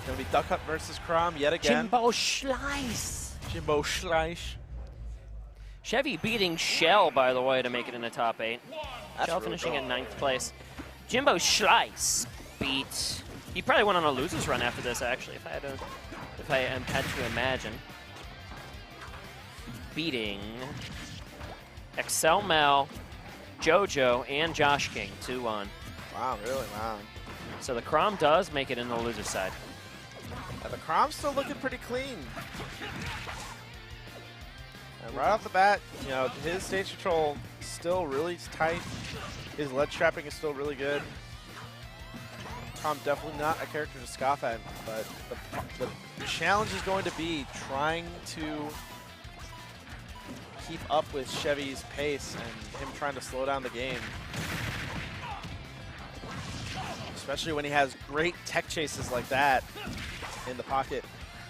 Gonna be Duck Hunt versus Chrom yet again. JimboShlice. JimboShlice. Chevy beating Shell, by the way, to make it in the top 8. That's Shell really finishing cool. in 9th place. JimboShlice beat. He probably went on a losers run after this, actually, if I had to imagine. Beating Excel Mel, JoJo, and Josh King 2-1. Wow, really? Wow. So the Chrom does make it in the loser side. The Chrom's still looking pretty clean. And right off the bat, you know, his stage control still really tight. His ledge trapping is still really good. Chrom definitely not a character to scoff at, but the challenge is going to be trying to keep up with Chevy's pace and him trying to slow down the game. Especially when he has great tech chases like that in the pocket.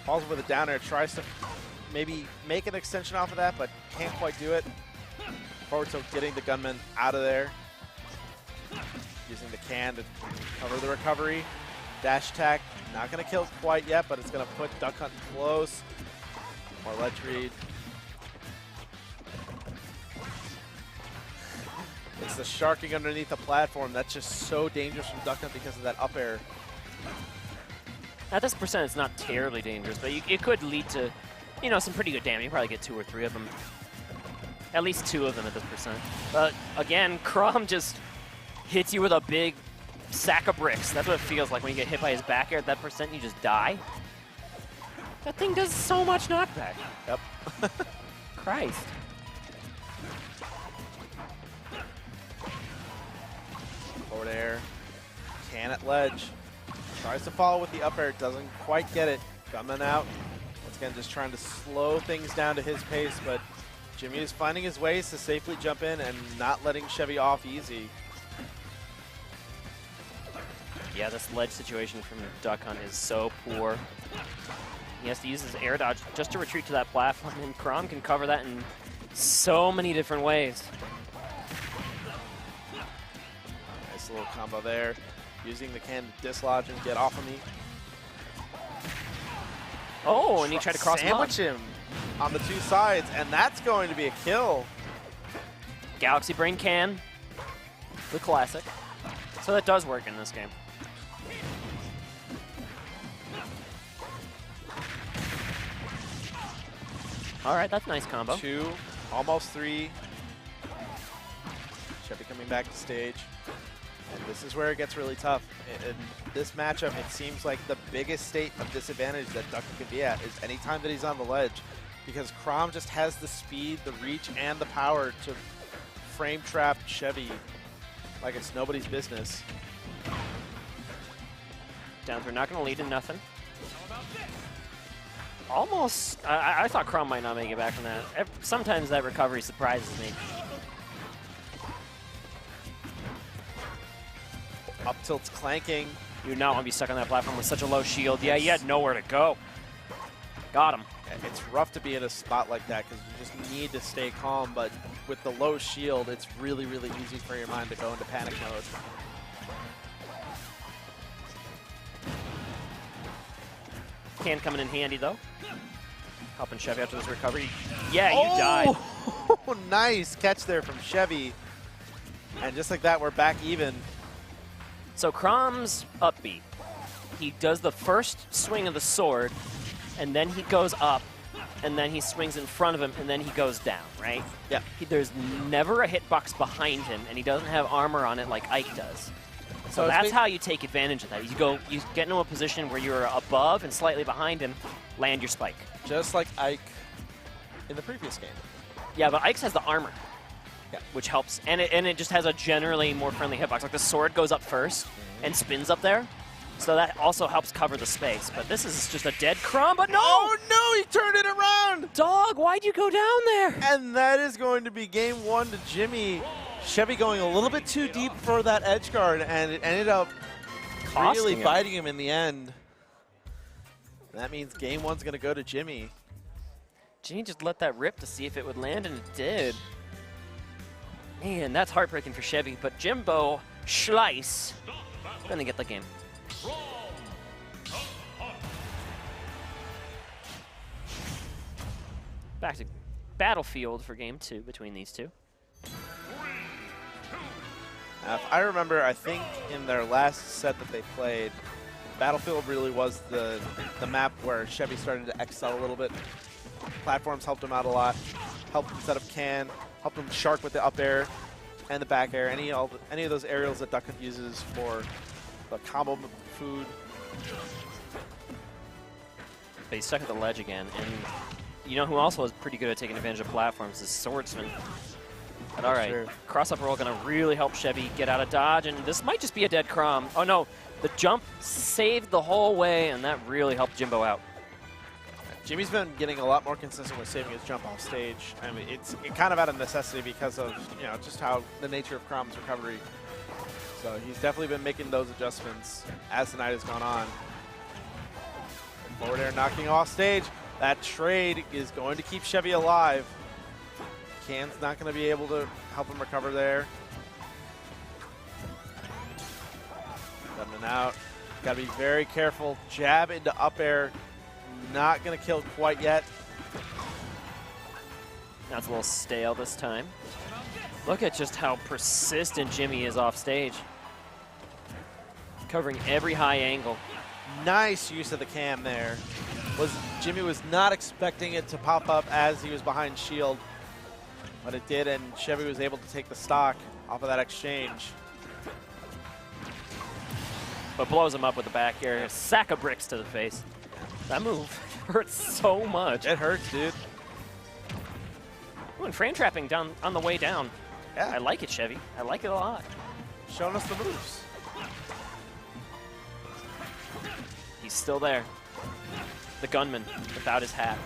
Falls with a down air, tries to maybe make an extension off of that, but can't quite do it. Forward tilt getting the gunman out of there. Using the can to cover the recovery. Dash attack, not going to kill quite yet, but it's going to put Duck Hunt close. More ledge read. It's the sharking underneath the platform that's just so dangerous from Duck Hunt because of that up air. At this percent, it's not terribly dangerous, but it could lead to, you know, some pretty good damage. You probably get 2 or 3 of them. At least 2 of them at this percent. But again, Chrom just hits you with a big sack of bricks. That's what it feels like when you get hit by his back air at that percent, you just die. That thing does so much knockback. Yep. Christ. Forward air. Can at ledge. Tries to follow with the up air. Doesn't quite get it. Gunman out. Once again, just trying to slow things down to his pace, but Jimmy is finding his ways to safely jump in and not letting Chevy off easy. Yeah, this ledge situation from Duck Hunt is so poor. He has to use his air dodge just to retreat to that platform, and Chrom can cover that in so many different ways. Nice little combo there. Using the can to dislodge and get off of me. Oh, and he tried to cross sandwich him on the 2 sides, and that's going to be a kill. Galaxy Brain can, the classic. So that does work in this game. All right, that's a nice combo. 2, almost 3. Chevy coming back to stage. And this is where it gets really tough. In this matchup, it seems like the biggest state of disadvantage that Duck Hunt can be at is anytime that he's on the ledge. Because Chrom just has the speed, the reach, and the power to frame trap Chevy like it's nobody's business. Down through, not going to lead in nothing. Almost, I thought Chrom might not make it back from that. Sometimes that recovery surprises me. Up tilt's clanking. You do not want to be stuck on that platform with such a low shield. Yeah, he had nowhere to go. Got him. It's rough to be in a spot like that because you just need to stay calm, but with the low shield, it's really, really easy for your mind to go into panic mode. Can coming in handy, though. Helping Chevy after this recovery. Yeah, you died. Oh, nice catch there from Chevy. And just like that, we're back even. So Chrom's upbeat. He does the first swing of the sword, and then he goes up, and then he swings in front of him, and then he goes down, right? Yeah. There's never a hitbox behind him, and he doesn't have armor on it like Ike does. So that's how you take advantage of that. You get into a position where you're above and slightly behind him, land your spike. Just like Ike in the previous game. Yeah, but Ike's has the armor. Yeah. Which helps, and it just has a generally more friendly hitbox. Like the sword goes up first and spins up there, so that also helps cover the space. But this is just a dead Chrom, but no! Oh no, he turned it around! Dog, why'd you go down there? And that is going to be game 1 to Jimmy. Chevy going a little bit too deep for that edge guard, and it ended up really biting him in the end. And that means game 1's going to go to Jimmy. Jimmy just let that rip to see if it would land, and it did. Man, that's heartbreaking for Chevy, but JimboShlice is going to get the game. Back to Battlefield for game 2 between these two. If I remember, I think in their last set that they played, Battlefield really was the map where Chevy started to excel a little bit. Platforms helped him out a lot, helped him set up can, helped him shark with the up air and the back air, any of those aerials that Duck Hunt uses for the combo food. But he's stuck at the ledge again, and you know who also is pretty good at taking advantage of platforms is Swordsman. But all right, sure. Cross-up roll going to really help Chevy get out of dodge, and this might just be a dead Chrom. Oh no, the jump saved the whole way, and that really helped Jimbo out. Jimmy's been getting a lot more consistent with saving his jump off stage. I mean, it's kind of out of necessity because of, you know, just how the nature of Chrom's recovery. So he's definitely been making those adjustments as the night has gone on. Forward air knocking off stage. That trade is going to keep Chevy alive. Can's not going to be able to help him recover there. Coming out. Got to be very careful. Jab into up air. Not going to kill quite yet. That's a little stale this time. Look at just how persistent Jimmy is off stage. Covering every high angle. Nice use of the cam there. Jimmy was not expecting it to pop up as he was behind shield, but it did, and Chevy was able to take the stock off of that exchange. But blows him up with the back air. A sack of bricks to the face. That move hurts so much. It hurts, dude. Ooh, and frame trapping down on the way down. Yeah. I like it, Chevy. I like it a lot. Showing us the moves. He's still there. The gunman without his hat.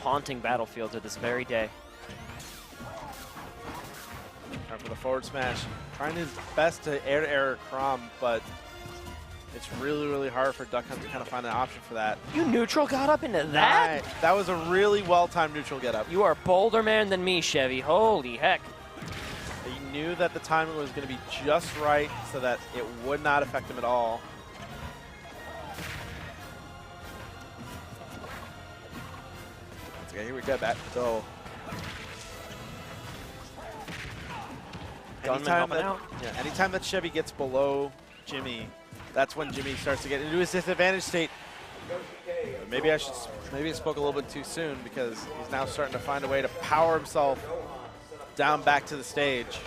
Haunting Battlefield to this very day. Trying for the forward smash. Trying his best to air Chrom, but it's really, really hard for Duck Hunt to kind of find an option for that. You neutral got up into that? Nice. That was a really well-timed neutral get-up. You are bolder man than me, Chevy. Holy heck. He knew that the timing was going to be just right so that it would not affect him at all. Okay, here we go back. So anytime that Chevy gets below Jimmy, that's when Jimmy starts to get into his disadvantage state. Maybe I spoke a little bit too soon because he's now starting to find a way to power himself down back to the stage.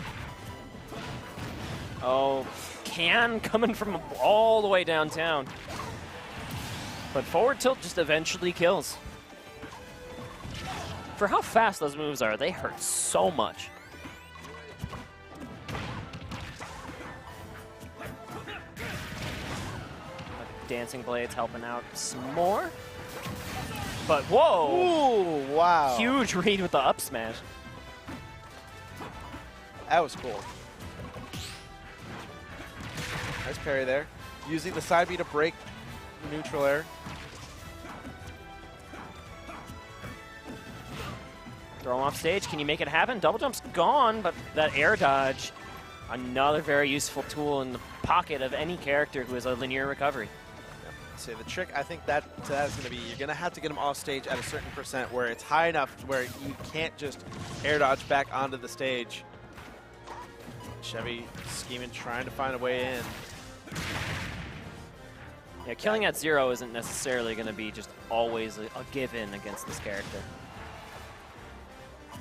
Oh, can coming from all the way downtown. But forward tilt just eventually kills. For how fast those moves are, they hurt so much. Dancing Blades helping out some more. But whoa! Ooh, wow. Huge read with the up smash. That was cool. Nice parry there. Using the side B to break neutral air. Throw him off stage. Can you make it happen? Double jump's gone, but that air dodge, another very useful tool in the pocket of any character who has a linear recovery. So the trick, I think that's going to be, you're going to have to get him off stage at a certain percent where it's high enough where you can't just air dodge back onto the stage. Chevy scheming, trying to find a way in. Yeah, killing at 0 isn't necessarily going to be just always a given against this character.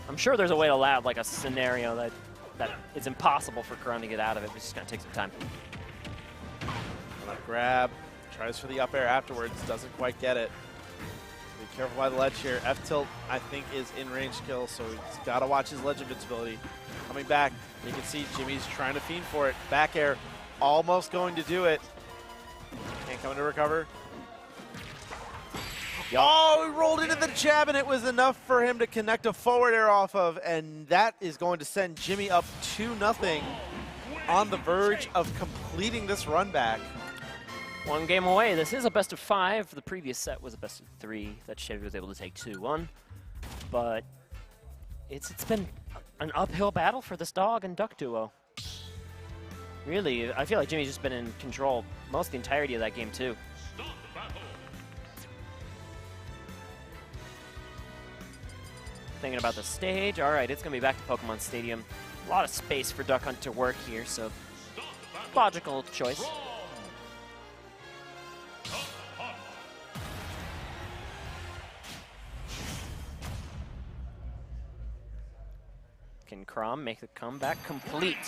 I'm sure there's a way to lab like a scenario that it's impossible for Chrom to get out of it, but it's just going to take some time. Grab, tries for the up air afterwards, doesn't quite get it. Be careful by the ledge here. F tilt, I think, is in range kill, so he's got to watch his ledge invincibility. Coming back, you can see Jimmy's trying to fiend for it. Back air, almost going to do it. Can't come to recover. Oh, he rolled into the jab, and it was enough for him to connect a forward air off of, and that is going to send Jimmy up 2-0 on the verge of completing this run back. One game away. This is a best of 5. The previous set was a best of 3 that Chevy was able to take 2-1. But it's been an uphill battle for this dog and duck duo. Really, I feel like Jimmy's just been in control most of the entirety of that game too. Thinking about the stage. All right, it's going to be back to Pokemon Stadium. A lot of space for Duck Hunt to work here, so logical choice. Can Chrom make the comeback complete?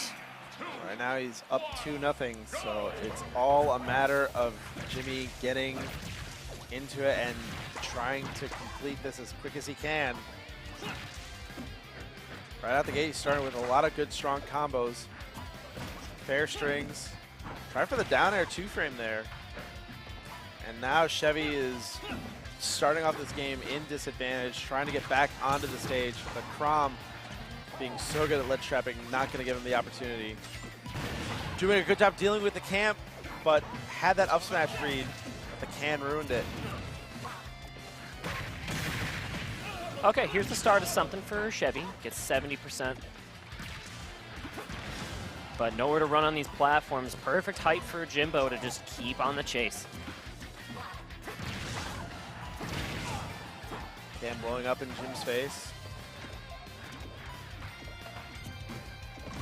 Right now he's up 2-0, so it's all a matter of Jimmy getting into it and trying to complete this as quick as he can. Right out the gate, he's starting with a lot of good, strong combos. Fair strings. Try for the down air 2-frame there. And now Shevy is starting off this game in disadvantage, trying to get back onto the stage, but Chrom being so good at ledge trapping, not going to give him the opportunity. Doing a good job dealing with the camp, but had that up smash read, but the can ruined it. Okay, here's the start of something for Shevy. Gets 70%. But nowhere to run on these platforms. Perfect height for Jimbo to just keep on the chase. Can blowing up in Jim's face.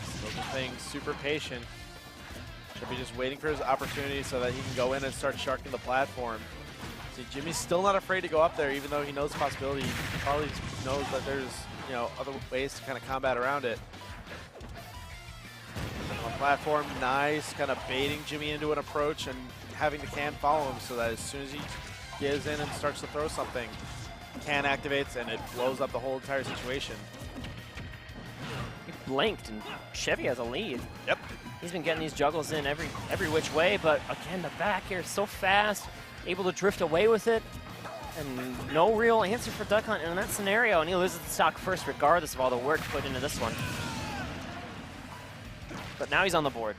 Still just being super patient. Should be just waiting for his opportunity so that he can go in and start sharking the platform. See, Jimmy's still not afraid to go up there, even though he knows the possibility. He probably knows that there's, you know, other ways to kind of combat around it. On platform, nice, kind of baiting Jimmy into an approach and having the can follow him so that as soon as he gives in and starts to throw something, can activates and it blows up the whole entire situation. He blinked and Shevy has a lead. Yep. He's been getting these juggles in every which way, but again, the back here is so fast, able to drift away with it, and no real answer for Duck Hunt in that scenario, and he loses the stock first regardless of all the work put into this one. But now he's on the board.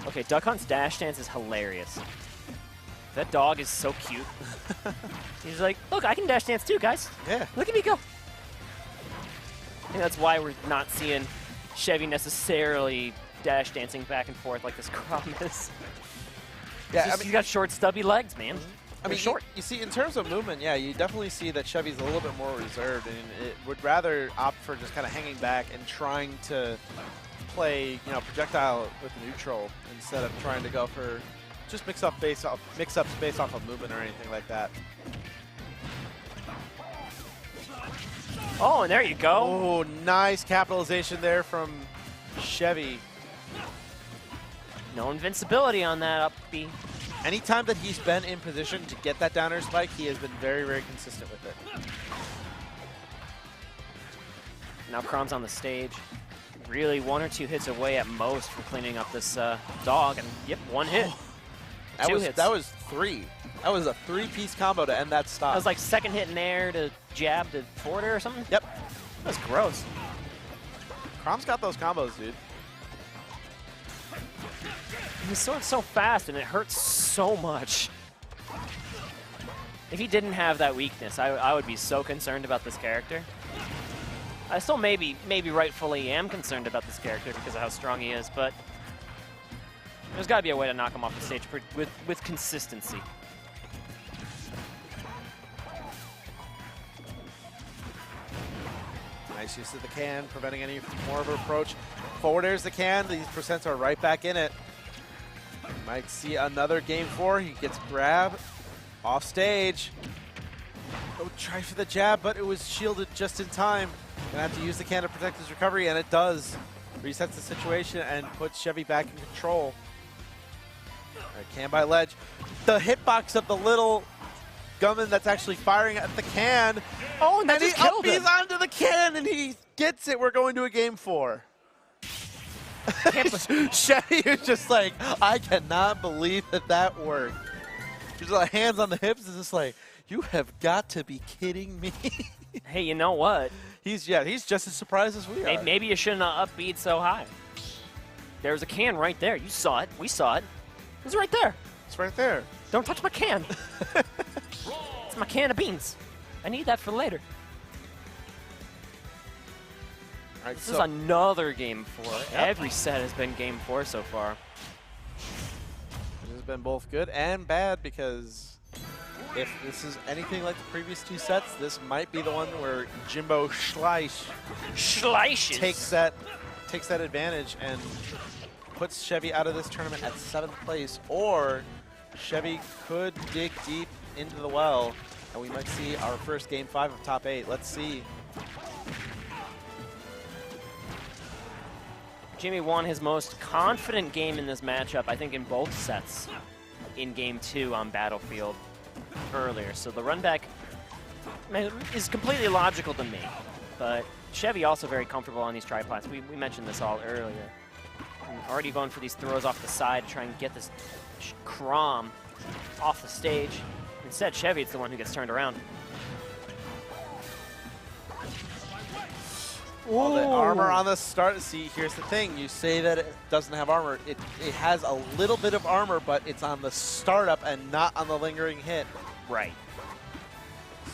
Okay, Duck Hunt's dash dance is hilarious. That dog is so cute. He's like, look, I can dash dance too, guys. Yeah. Look at me go. I think that's why we're not seeing Shevy necessarily dash dancing back and forth like this Chrom is. Yeah, he's got short, stubby legs, man. I mean, short. You see, in terms of movement, yeah, you definitely see that Chevy's a little bit more reserved and it would rather opt for just kind of hanging back and trying to play, you know, projectile with neutral instead of trying to go for just mix-ups based off of movement or anything like that. Oh, and there you go. Oh, nice capitalization there from Shevy. No invincibility on that up B. Anytime that he's been in position to get that down air spike, he has been very, very consistent with it. Now Chrom's on the stage. Really 1 or 2 hits away at most from cleaning up this dog, and yep, 1 hit. Oh, hits. That was 3. That was a 3-piece combo to end that stop. That was like second hit in air to jab to forward air or something? Yep. That's gross. Chrom's got those combos, dude. He's so fast, and it hurts so much. If he didn't have that weakness, I would be so concerned about this character. I still maybe rightfully am concerned about this character because of how strong he is, but there's got to be a way to knock him off the stage with consistency. Nice use of the can, preventing any more of an approach. Forward airs the can, these percents are right back in it. Might see another game 4, he gets grab, off stage. Oh, try for the jab, but it was shielded just in time. Gonna have to use the can to protect his recovery, and it does. Resets the situation and puts Shevy back in control. Right, can by ledge. The hitbox of the little gunman that's actually firing at the can. Oh, and that just killed him. He's onto the can, and he gets it. We're going to a game 4. Shevy is just like, I cannot believe that worked. Just like hands on the hips, is just like, you have got to be kidding me. Hey, you know what? He's just as surprised as we are. Maybe you shouldn't have upbeat so high. There was a can right there. You saw it. We saw it. It was right there. It's right there. Don't touch my can. It's my can of beans. I need that for later. All right, This is another game 4. Yep. Every set has been game 4 so far. This has been both good and bad, because if this is anything like the previous 2 sets, this might be the one where JimboShlice takes that advantage and puts Shevy out of this tournament at 7th place, or Shevy could dig deep into the well, and we might see our first Game 5 of top 8. Let's see. Jimmy won his most confident game in this matchup, I think, in both sets in Game 2 on Battlefield earlier. So the run back is completely logical to me, but Shevy also very comfortable on these triplats. We mentioned this all earlier. Already going for these throws off the side to try and get this Chrom off the stage. Instead, Shevy is the one who gets turned around. All the armor on the start. See, here's the thing. You say that it doesn't have armor. It has a little bit of armor, but it's on the startup and not on the lingering hit. Right.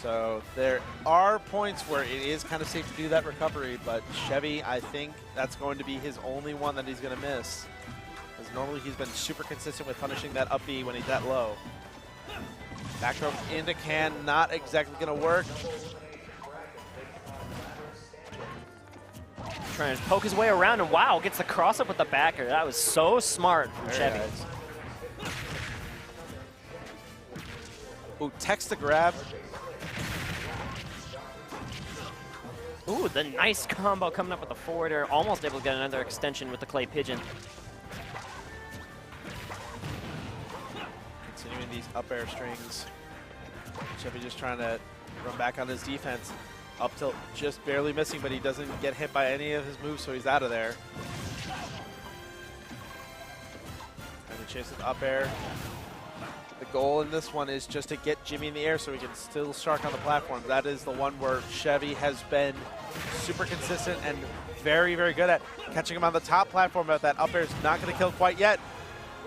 So there are points where it is kind of safe to do that recovery, but Shevy, I think that's going to be his only one that he's going to miss. Because normally he's been super consistent with punishing that up B when he's that low. Back throw into can, not exactly going to work. Trying to poke his way around, and wow, gets the cross up with the backer. That was so smart from Shevy. Nice. Ooh, text the grab. Ooh, the nice combo coming up with the forward air. Almost able to get another extension with the clay pigeon. Continuing these up air strings. Shevy just trying to run back on his defense. Up tilt just barely missing, but he doesn't get hit by any of his moves, so he's out of there. And to chase with up air. The goal in this one is just to get Jimmy in the air so he can still shark on the platform. That is the one where Shevy has been super consistent and very, very good at catching him on the top platform, but that up air is not going to kill quite yet.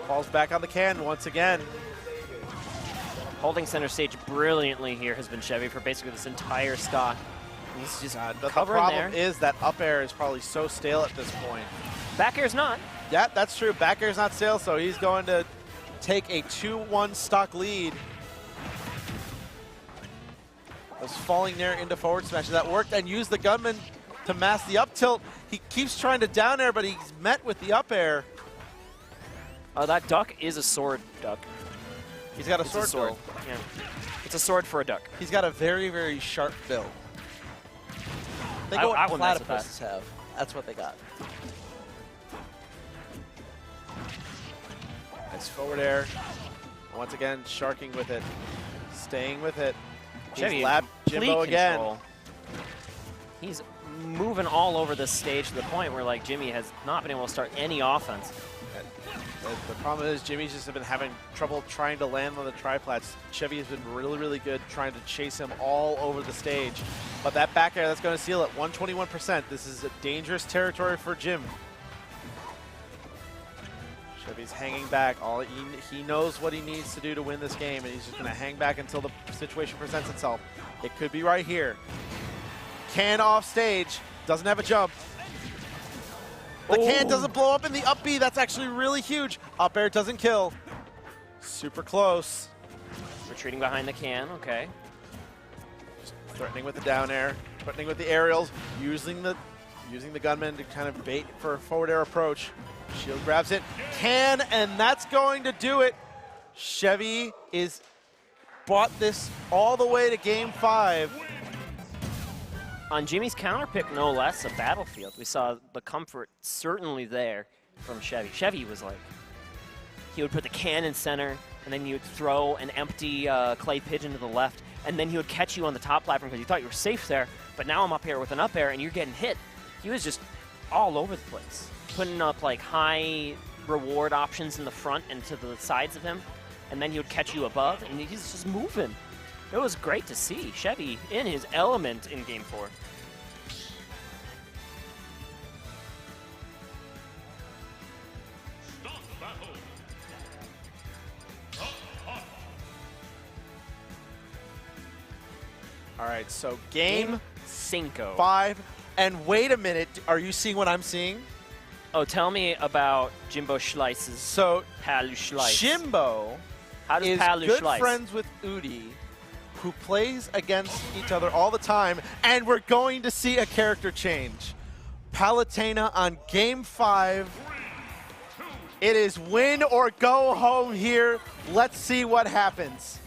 Falls back on the can once again. Holding center stage brilliantly here has been Shevy for basically this entire stock. He's just the problem is that up air is probably so stale at this point. Back air's not. Yeah, that's true. Back air's not stale, so he's going to take a 2-1 stock lead. Was falling there into forward smash. That worked, and used the gunman to mask the up tilt. He keeps trying to down air, but he's met with the up air. That duck is a sword duck. He's got a sword build. Yeah. It's a sword for a duck. He's got a very, very sharp build. They go what platypuses have. That's what they got. Nice forward air. Once again, sharking with it. Staying with it. Shevy, lab Jimbo again. Control. He's moving all over this stage to the point where like Jimmy has not been able to start any offense. The problem is Jimmy's just been having trouble trying to land on the triplats. Shevy has been really, really good trying to chase him all over the stage. But that back air, that's going to seal it. 121%. This is a dangerous territory for Jim. Chevy's hanging back. He knows what he needs to do to win this game, and he's just going to hang back until the situation presents itself. It could be right here. Can off stage. Doesn't have a jump. The can doesn't blow up in the up B. That's actually really huge. Up air doesn't kill. Super close. Retreating behind the can, okay. Just threatening with the down air, threatening with the aerials, using the gunman to kind of bait for a forward air approach. Shield grabs it, can, and that's going to do it. Shevy brought this all the way to Game 5. On Jimmy's counter pick, no less, a Battlefield. We saw the comfort certainly there from Shevy. Shevy was like, he would put the can in center, and then he would throw an empty clay pigeon to the left, and then he would catch you on the top platform because you thought you were safe there, but now I'm up here with an up air, and you're getting hit. He was just all over the place, putting up like high reward options in the front and to the sides of him, and then he would catch you above, and he's just moving. It was great to see Shevy in his element in Game 4. All right, so Game Cinco. 5. And wait a minute, are you seeing what I'm seeing? Oh, tell me about JimboShlice's So Palutena. Jimbo How does is good Palutena? friends with Udi, who plays against each other all the time, and we're going to see a character change. Palutena on Game 5. It is win or go home here. Let's see what happens.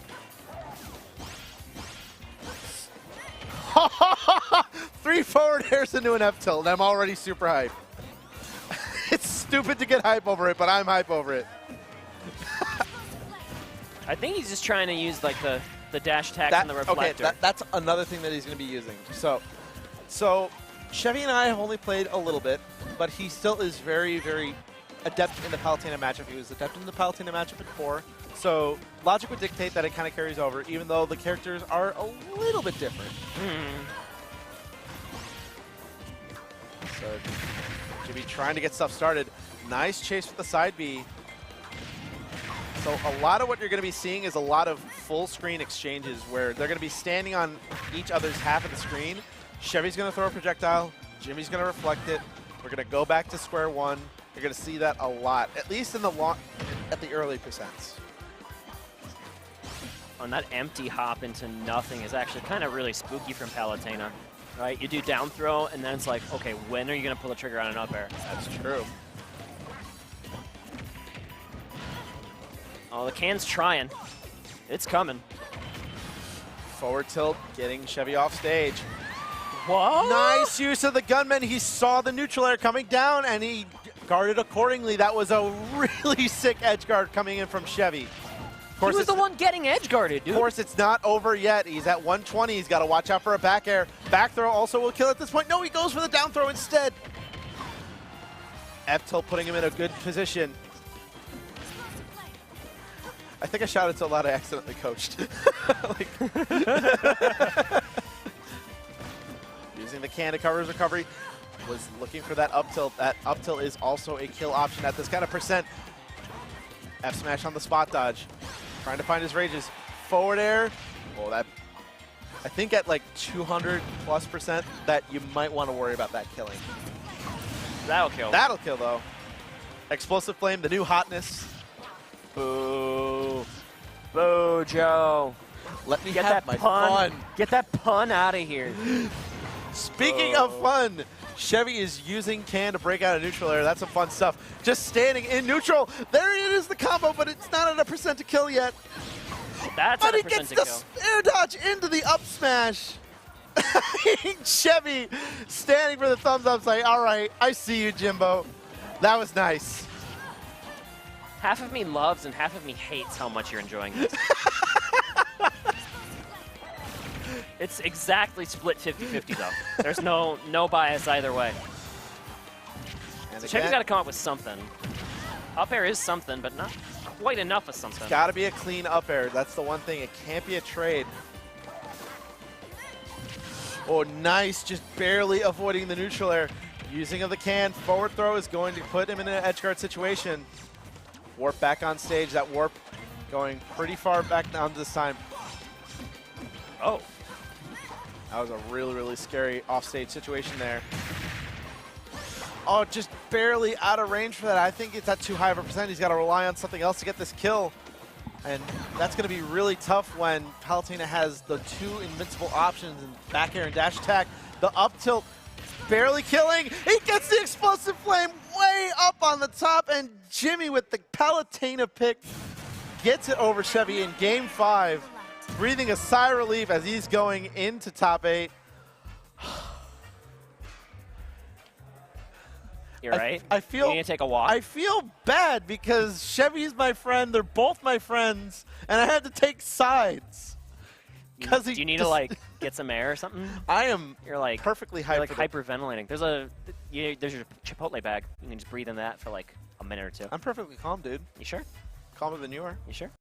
3 forward airs into an F tilt, and I'm already super hyped. It's stupid to get hype over it, but I'm hype over it. I think he's just trying to use like the dash attack and the reflector. Okay, that's another thing that he's going to be using. So Shevy and I have only played a little bit, but he still is very, very adept in the Palutena matchup. He was adept in the Palutena matchup before. So logic would dictate that it kind of carries over, even though the characters are a little bit different. So Jimmy trying to get stuff started. Nice chase with the side B. So a lot of what you're going to be seeing is a lot of full screen exchanges where they're going to be standing on each other's half of the screen. Chevy's going to throw a projectile. Jimmy's going to reflect it. We're going to go back to square one. You're going to see that a lot, at least in the at the early percents. And that empty hop into nothing is actually kind of really spooky from Palutena, right? You do down throw, and then it's like, okay, when are you going to pull the trigger on an up air? That's true. Oh, the can's trying. It's coming. Forward tilt, getting Chevy off stage. What? Nice use of the gunman. He saw the neutral air coming down, and he guarded accordingly. That was a really sick edge guard coming in from Chevy. He was the one getting edge guarded, dude. Of course, it's not over yet. He's at 120. He's got to watch out for a back air. Back throw also will kill at this point. No, he goes for the down throw instead. F-tilt putting him in a good position. I think I shouted so loud I accidentally coached. Using the can to cover his recovery. Was looking for that up tilt. That up tilt is also a kill option at this kind of percent. F smash on the spot dodge. Trying to find his rages. Forward air. Oh, that. I think at like 200+% that you might want to worry about that killing. That'll kill. That'll kill though. Explosive flame, the new hotness. Boo. Boo, Joe. Let me Get have that my pun. fun. Get that pun out of here. Speaking of fun, Chevy is using can to break out a neutral air. That's some fun stuff. Just standing in neutral. There it is, the combo, but it's not at a percent to kill yet. That's but at he a percent gets to the kill. air dodge into the up smash. Chevy standing for the thumbs up saying, all right, I see you, Jimbo. That was nice. Half of me loves and half of me hates how much you're enjoying this. It's exactly split 50-50 though. There's no bias either way. And So Chevy's got to come up with something. Up air is something, but not quite enough of something. got to be a clean up air. That's the one thing. It can't be a trade. Oh, nice. Just barely avoiding the neutral air. Using of the can. Forward throw is going to put him in an edge guard situation. Warp back on stage. That warp going pretty far back down this time. Oh. That was a really, really scary offstage situation there. Oh, just barely out of range for that. I think it's at too high of a percent. He's got to rely on something else to get this kill. And that's going to be really tough when Palutena has the two invincible options in back air and dash attack. The up tilt barely killing. He gets the explosive flame way up on the top, and Jimmy with the Palutena pick gets it over Chevy in Game 5. Breathing a sigh of relief as he's going into top 8. You're right. I feel. You need to take a walk. I feel bad because Chevy's my friend. They're both my friends, and I had to take sides. Do you need to like get some air or something? I am. You're like perfectly you're like hyped. hyperventilating. There's your Chipotle bag. You can just breathe in that for like a minute or two. I'm perfectly calm, dude. You sure? Calmer than you are. You sure?